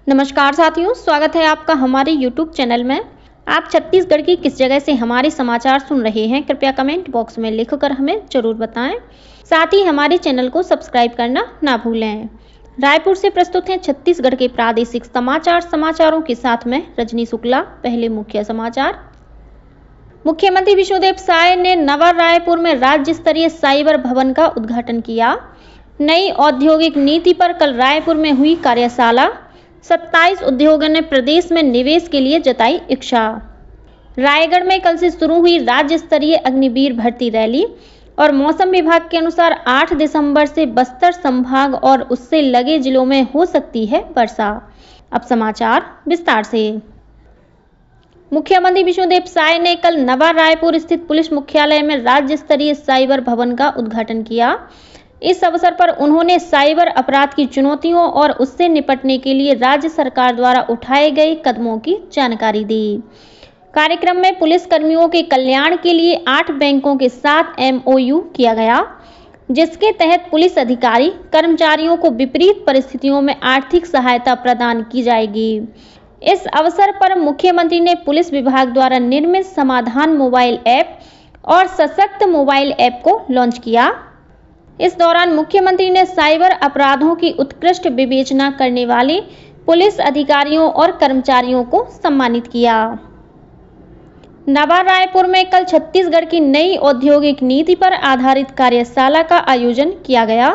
नमस्कार साथियों, स्वागत है आपका हमारे YouTube चैनल में। आप छत्तीसगढ़ की किस जगह से हमारे समाचार सुन रहे हैं, कृपया कमेंट बॉक्स में लिखकर हमें जरूर बताएं। साथ ही हमारे चैनल को सब्सक्राइब करना ना भूलें। रायपुर से प्रस्तुत हैं छत्तीसगढ़ के प्रादेशिक समाचारों के साथ में रजनी शुक्ला। पहले मुख्य समाचार। मुख्यमंत्री विष्णुदेव साय ने नवा रायपुर में राज्य स्तरीय साइबर भवन का उद्घाटन किया। नई औद्योगिक नीति पर कल रायपुर में हुई कार्यशाला। 27 उद्योगों ने प्रदेश में निवेश के लिए जताई इच्छा। रायगढ़ में कल से शुरू हुई राज्य स्तरीय अग्निवीर भर्ती रैली और मौसम विभाग के अनुसार 8 दिसंबर से बस्तर संभाग और उससे लगे जिलों में हो सकती है वर्षा। अब समाचार विस्तार से। मुख्यमंत्री विष्णुदेव साय ने कल नवा रायपुर स्थित पुलिस मुख्यालय में राज्य स्तरीय साइबर भवन का उद्घाटन किया। इस अवसर पर उन्होंने साइबर अपराध की चुनौतियों और उससे निपटने के लिए राज्य सरकार द्वारा उठाए गए कदमों की जानकारी दी। कार्यक्रम में पुलिस कर्मियों के कल्याण के लिए 8 बैंकों के साथ MOU किया गया, जिसके तहत पुलिस अधिकारी कर्मचारियों को विपरीत परिस्थितियों में आर्थिक सहायता प्रदान की जाएगी। इस अवसर पर मुख्यमंत्री ने पुलिस विभाग द्वारा निर्मित समाधान मोबाइल ऐप और सशक्त मोबाइल ऐप को लॉन्च किया। इस दौरान मुख्यमंत्री ने साइबर अपराधों की उत्कृष्ट विवेचना करने वाले पुलिस अधिकारियों और कर्मचारियों को सम्मानित किया। नवा रायपुर में कल छत्तीसगढ़ की नई औद्योगिक नीति पर आधारित कार्यशाला का आयोजन किया गया।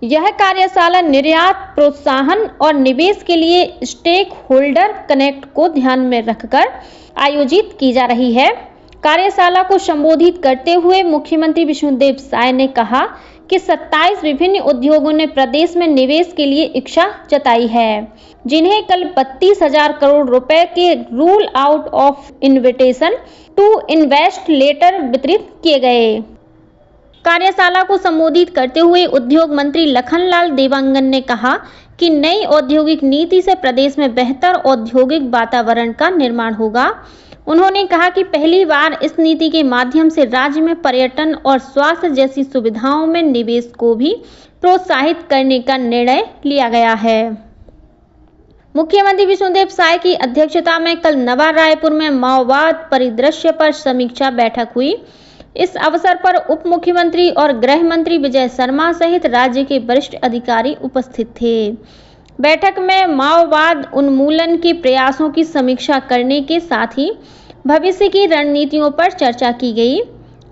यह कार्यशाला निर्यात प्रोत्साहन और निवेश के लिए स्टेक होल्डर कनेक्ट को ध्यान में रखकर आयोजित की जा रही है। कार्यशाला को संबोधित करते हुए मुख्यमंत्री विष्णुदेव साय ने कहा कि 27 विभिन्न उद्योगों ने प्रदेश में निवेश के लिए इच्छा जताई है, जिन्हें कल 32,000 करोड़ रुपए के rule out of invitation to invest letter वितरित किए गए। कार्यशाला को संबोधित करते हुए उद्योग मंत्री लखनलाल देवांगन ने कहा कि नई औद्योगिक नीति से प्रदेश में बेहतर औद्योगिक वातावरण का निर्माण होगा। उन्होंने कहा कि पहली बार इस नीति के माध्यम से राज्य में पर्यटन और स्वास्थ्य जैसी सुविधाओं में निवेश को भी प्रोत्साहित करने का निर्णय लिया गया है। मुख्यमंत्री विष्णुदेव साय की अध्यक्षता में कल नवा रायपुर में माओवाद परिदृश्य पर समीक्षा बैठक हुई। इस अवसर पर उप मुख्यमंत्री और गृह मंत्री विजय शर्मा सहित राज्य के वरिष्ठ अधिकारी उपस्थित थे। बैठक में माओवाद उन्मूलन के प्रयासों की समीक्षा करने के साथ ही भविष्य की रणनीतियों पर चर्चा की गई।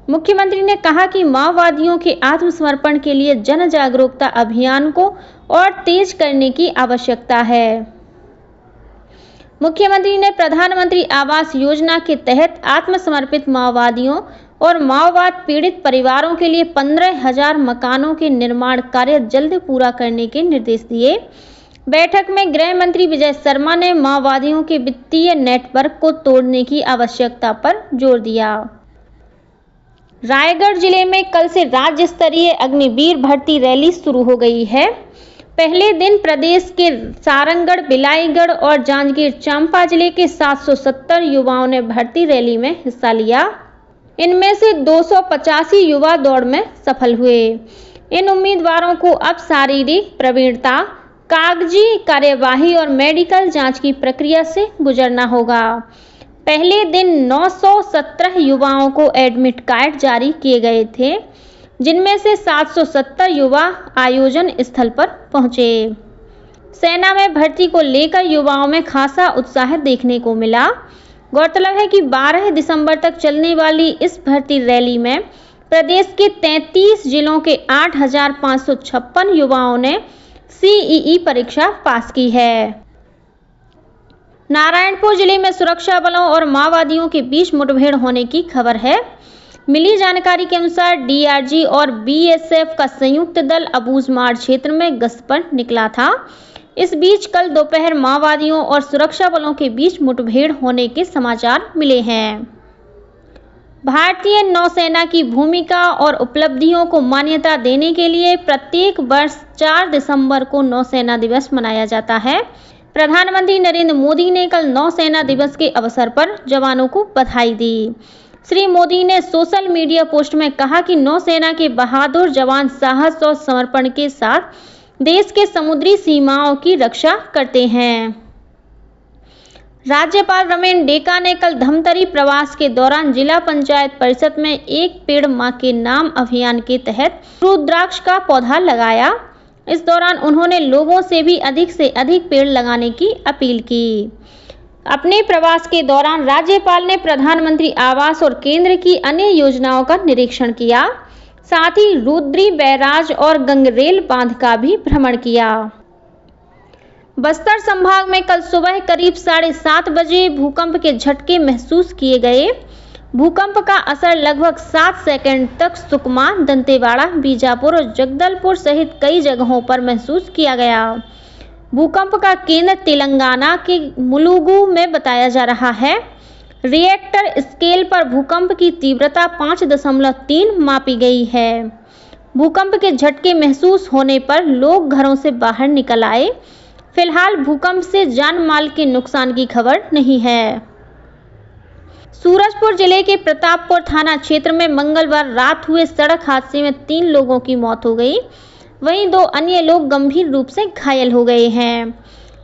मुख्यमंत्री ने कहा कि माओवादियों के आत्मसमर्पण के लिए जन जागरूकता अभियान को और तेज करने की आवश्यकता है। मुख्यमंत्री ने प्रधानमंत्री आवास योजना के तहत आत्मसमर्पित माओवादियों और माओवाद पीड़ित परिवारों के लिए 15,000 मकानों के निर्माण कार्य जल्द पूरा करने के निर्देश दिए। बैठक में गृह मंत्री विजय शर्मा ने माओवादियों के वित्तीय नेटवर्क को तोड़ने की आवश्यकता पर जोर दिया। रायगढ़ जिले में कल से राज्य स्तरीय अग्निवीर भर्ती रैली शुरू हो गई है। पहले दिन प्रदेश के सारंगढ़, बिलाईगढ़ और जांजगीर चांपा जिले के 770 युवाओं ने भर्ती रैली में हिस्सा लिया। इनमें से 285 युवा दौड़ में सफल हुए। इन उम्मीदवारों को अब शारीरिक प्रवीणता, कागजी कार्यवाही और मेडिकल जांच की प्रक्रिया से गुजरना होगा। पहले दिन 917 युवाओं को एडमिट कार्ड जारी किए गए थे, जिनमें से 770 युवा आयोजन स्थल पर पहुंचे। सेना में भर्ती को लेकर युवाओं में खासा उत्साह देखने को मिला। गौरतलब है कि 12 दिसंबर तक चलने वाली इस भर्ती रैली में प्रदेश के 33 जिलों के 8,556 युवाओं ने CEE परीक्षा पास की है। नारायणपुर जिले में सुरक्षा बलों और माओवादियों के बीच मुठभेड़ होने की खबर है। मिली जानकारी के अनुसार DRG और BSF का संयुक्त दल अबूझमाड़ क्षेत्र में गश्त पर निकला था। इस बीच कल दोपहर माओवादियों और सुरक्षा बलों के बीच मुठभेड़ होने के समाचार मिले हैं। भारतीय नौसेना की भूमिका और उपलब्धियों को मान्यता देने के लिए प्रत्येक वर्ष 4 दिसंबर को नौसेना दिवस मनाया जाता है। प्रधानमंत्री नरेंद्र मोदी ने कल नौसेना दिवस के अवसर पर जवानों को बधाई दी। श्री मोदी ने सोशल मीडिया पोस्ट में कहा कि नौसेना के बहादुर जवान साहस और समर्पण के साथ देश के समुद्री सीमाओं की रक्षा करते हैं। राज्यपाल रमेन डेका ने कल धमतरी प्रवास के दौरान जिला पंचायत परिषद में एक पेड़ मां के नाम अभियान के तहत रुद्राक्ष का पौधा लगाया। इस दौरान उन्होंने लोगों से भी अधिक से अधिक पेड़ लगाने की अपील की। अपने प्रवास के दौरान राज्यपाल ने प्रधानमंत्री आवास और केंद्र की अन्य योजनाओं का निरीक्षण किया। साथ ही रुद्री बैराज और गंगरेल बांध का भी भ्रमण किया। बस्तर संभाग में कल सुबह करीब 7:30 बजे भूकंप के झटके महसूस किए गए। भूकंप का असर लगभग 7 सेकंड तक सुकमा, दंतेवाड़ा, बीजापुर और जगदलपुर सहित कई जगहों पर महसूस किया गया। भूकंप का केंद्र तेलंगाना के मुलुगु में बताया जा रहा है। रिएक्टर स्केल पर भूकंप की तीव्रता 5.3 मापी गई है। भूकंप के झटके महसूस होने पर लोग घरों से बाहर निकल आए। फिलहाल भूकंप से जान माल के नुकसान की खबर नहीं है। सूरजपुर जिले के प्रतापपुर थाना क्षेत्र में मंगलवार रात हुए सड़क हादसे में 3 लोगों की मौत हो गई। वहीं 2 अन्य लोग गंभीर रूप से घायल हो गए हैं।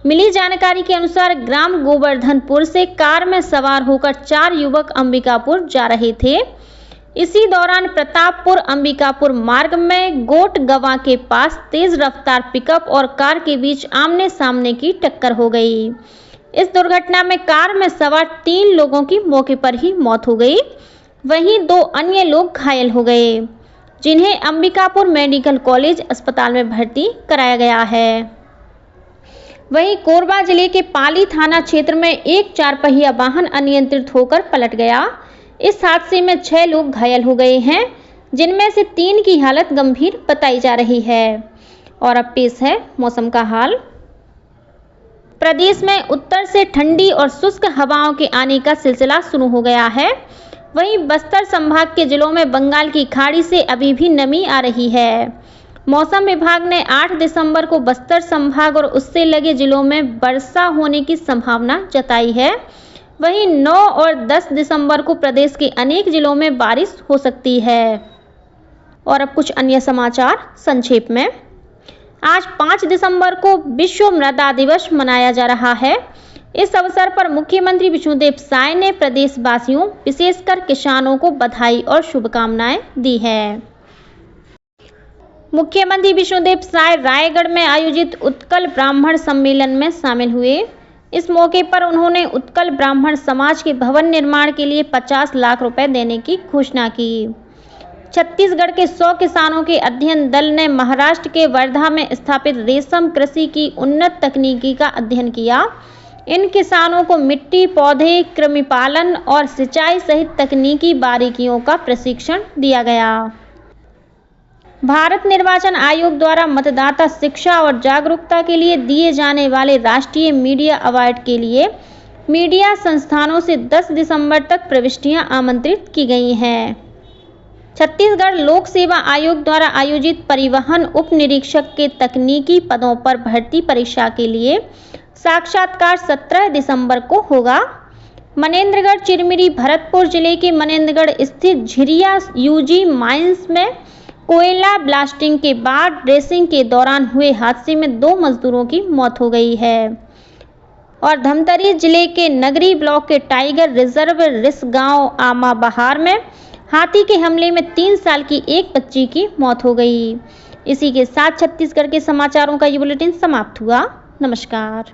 मिली जानकारी के अनुसार ग्राम गोवर्धनपुर से कार में सवार होकर 4 युवक अंबिकापुर जा रहे थे। इसी दौरान प्रतापपुर अंबिकापुर मार्ग में गोट गवा के पास तेज रफ्तार पिकअप और कार के बीच आमने सामने की टक्कर हो गई। इस दुर्घटना में कार में सवार 3 लोगों की मौके पर ही मौत हो गई। वहीं 2 अन्य लोग घायल हो गए, जिन्हें अंबिकापुर मेडिकल कॉलेज अस्पताल में भर्ती कराया गया है। वहीं कोरबा जिले के पाली थाना क्षेत्र में एक 4 पहिया वाहन अनियंत्रित होकर पलट गया। इस हादसे में 6 लोग घायल हो गए हैं, जिनमें से 3 की हालत गंभीर बताई जा रही है। और अब पेश है मौसम का हाल। प्रदेश में उत्तर से ठंडी और शुष्क हवाओं के आने का सिलसिला शुरू हो गया है। वहीं बस्तर संभाग के जिलों में बंगाल की खाड़ी से अभी भी नमी आ रही है। मौसम विभाग ने 8 दिसंबर को बस्तर संभाग और उससे लगे जिलों में वर्षा होने की संभावना जताई है। वहीं 9 और 10 दिसंबर को प्रदेश के अनेक जिलों में बारिश हो सकती है। और अब कुछ अन्य समाचार संक्षेप में। आज 5 दिसंबर को विश्व मृदा दिवस मनाया जा रहा है। इस अवसर पर मुख्यमंत्री विष्णुदेव साय ने प्रदेशवासियों, विशेषकर किसानों को बधाई और शुभकामनाएं दी है। मुख्यमंत्री विष्णुदेव साय रायगढ़ में आयोजित उत्कल ब्राह्मण सम्मेलन में शामिल हुए। इस मौके पर उन्होंने उत्कल ब्राह्मण समाज के भवन निर्माण के लिए 50 लाख रुपए देने की घोषणा की। छत्तीसगढ़ के 100 किसानों के अध्ययन दल ने महाराष्ट्र के वर्धा में स्थापित रेशम कृषि की उन्नत तकनीकी का अध्ययन किया। इन किसानों को मिट्टी, पौधे, कृमि पालन और सिंचाई सहित तकनीकी बारीकियों का प्रशिक्षण दिया गया। भारत निर्वाचन आयोग द्वारा मतदाता शिक्षा और जागरूकता के लिए दिए जाने वाले राष्ट्रीय मीडिया अवार्ड के लिए मीडिया संस्थानों से 10 दिसंबर तक प्रविष्टियां आमंत्रित की गई हैं। छत्तीसगढ़ लोक सेवा आयोग द्वारा आयोजित परिवहन उप निरीक्षक के तकनीकी पदों पर भर्ती परीक्षा के लिए साक्षात्कार 17 दिसंबर को होगा। मनेन्द्रगढ़ चिरमिरी भरतपुर जिले के मनेन्द्रगढ़ स्थित झिरिया यूजी माइंस में कोयला ब्लास्टिंग के बाद ड्रेसिंग के दौरान हुए हादसे में 2 मजदूरों की मौत हो गई है। और धमतरी जिले के नगरी ब्लॉक के टाइगर रिजर्व रिस गांव आमा बहार में हाथी के हमले में 3 साल की एक बच्ची की मौत हो गई। इसी के साथ छत्तीसगढ़ के समाचारों का ये बुलेटिन समाप्त हुआ। नमस्कार।